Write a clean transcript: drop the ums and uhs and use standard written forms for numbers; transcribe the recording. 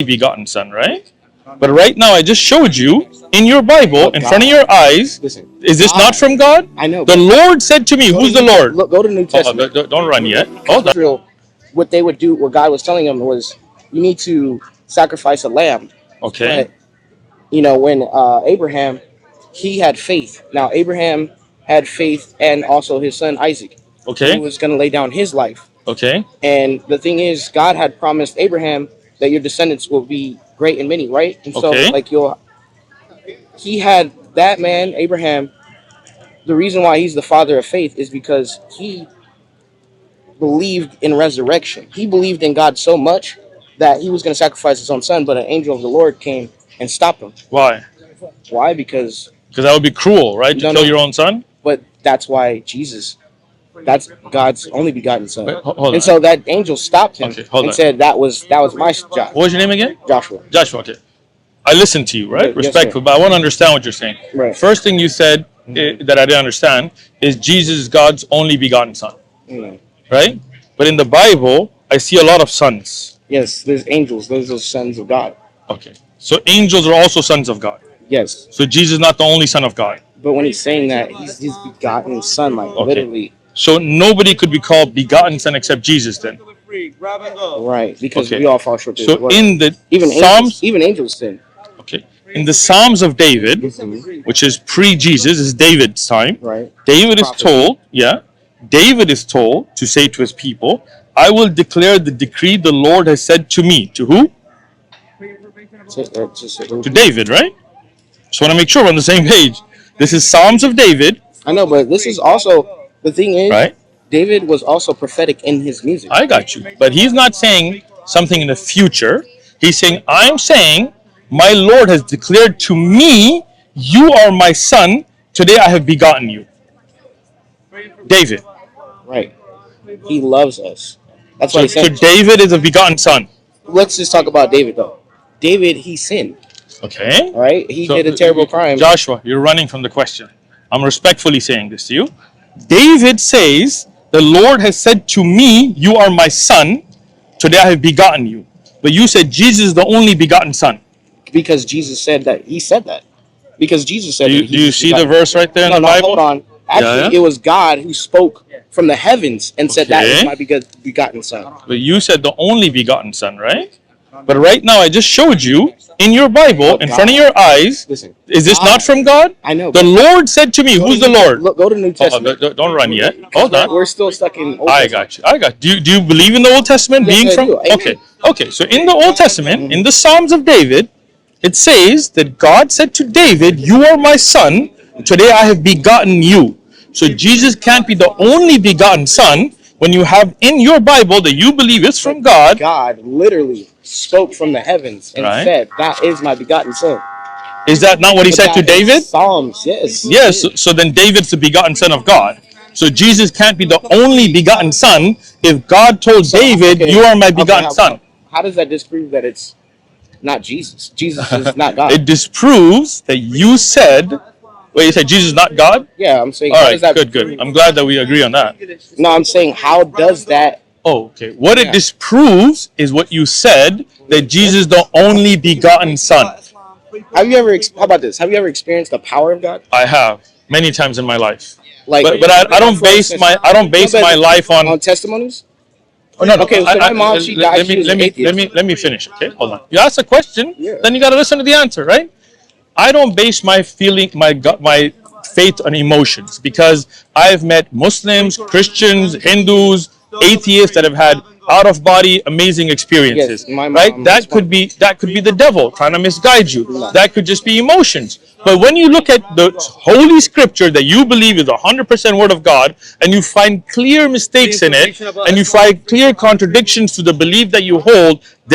begotten Son, right? But right now, I just showed you in your Bible, in front of your eyes. Listen, is this not from God? I know. The Lord said to me, "Who's the Lord?" Look, go to the New Testament. Don't run yet. Hold on. Israel, what they would do, what God was telling them was, you need to sacrifice a lamb. Okay. But, you know, when Abraham, he had faith. Now, Abraham had faith, and also his son Isaac, who Okay. was going to lay down his life. Okay. And the thing is, God had promised Abraham that your descendants will be great and many, right? And so, Okay. like, he had that man, Abraham. The reason why he's the father of faith is because he believed in resurrection. He believed in God so much that he was going to sacrifice his own son, but an angel of the Lord came and stopped him. Why? Why? Because that would be cruel, right? To kill your own son. But that's why that's God's only begotten son. Wait, hold and on. so that angel stopped him and said that was my job. What was your name again? Joshua. Joshua. Okay. I listened to you, right? Yes, Respectful, sir. but I want to understand what you're saying. Right. First thing you said that I didn't understand is Jesus is God's only begotten son, right? But in the Bible, I see a lot of sons. Yes, there's angels. Those are sons of God. Okay. So angels are also sons of God. Yes. So Jesus is not the only son of God. But when he's saying that, he's his begotten son, like literally. So nobody could be called begotten son except Jesus then. Right, because we all fall short. So in the even Psalms, even angels sin. okay, in the Psalms of David, which is pre-Jesus, is David's time. Right. David is told, David is told to say to his people, "I will declare the decree the Lord has said to me." To who? To David, right? Just want to make sure we're on the same page. This is Psalms of David. I know, but this is also the thing is, right? David was also prophetic in his music. I got you, but he's not saying something in the future. He's saying, "I'm saying, my Lord has declared to me, you are my son. Today I have begotten you." David. Right. He loves us. That's So, why he said. so David is a begotten son. Let's just talk about David, though. David, he sinned. Okay. Right? He did a terrible crime. Joshua, you're running from the question. I'm respectfully saying this to you. David says, "The Lord has said to me, you are my son. Today I have begotten you." But you said Jesus is the only begotten son. Because Jesus said that. He said that. Because Jesus said that. Do you see the verse right there in the Bible? Hold on. Actually, it was God who spoke from the heavens and said that is my begotten son. But you said the only begotten son, right? But right now, I just showed you in your Bible, in front of your eyes. Listen, is this not from God? I know. The Lord said to me, "Who's the Lord?" Look, go to the New Testament. Don't run yet. Hold on. We're still stuck in Old Testament. I got you. Do you believe in the Old Testament Yes, being I from? do. Amen. Okay. So in the Old Testament, in the Psalms of David, it says that God said to David, "You are my son. Today I have begotten you." So Jesus can't be the only begotten son when you have in your Bible that you believe is from God. God literally spoke from the heavens and said, "That is my begotten son." Is that not what he said to David? Psalms, yes. Yes. So then David's the begotten son of God. So Jesus can't be the only begotten son if God told David, "You are my begotten son." How does that disprove that it's not Jesus? Jesus is not God. It disproves that you said. Wait, you said Jesus is not God? Yeah, I'm saying. All right, good. I'm glad that we agree on that. No, I'm saying, how does that? Oh, okay. What it disproves is what you said, that Jesus is the only begotten son. Have you ever? How about this? Have you ever experienced the power of God? I have many times in my life. Like, but I don't base my life on testimonies. Oh, no. Okay, so my mom, she died. Let me finish. Okay, hold on. You ask a question, then you got to listen to the answer, right? I don't base my faith on emotions, because I've met Muslims, Christians, Hindus, atheists that have had out-of-body amazing experiences. Yes, right? That could be the devil trying to misguide you. That could just be emotions. But when you look at the Holy Scripture that you believe is 100% Word of God, and you find clear mistakes in it, and you find clear contradictions to the belief that you hold,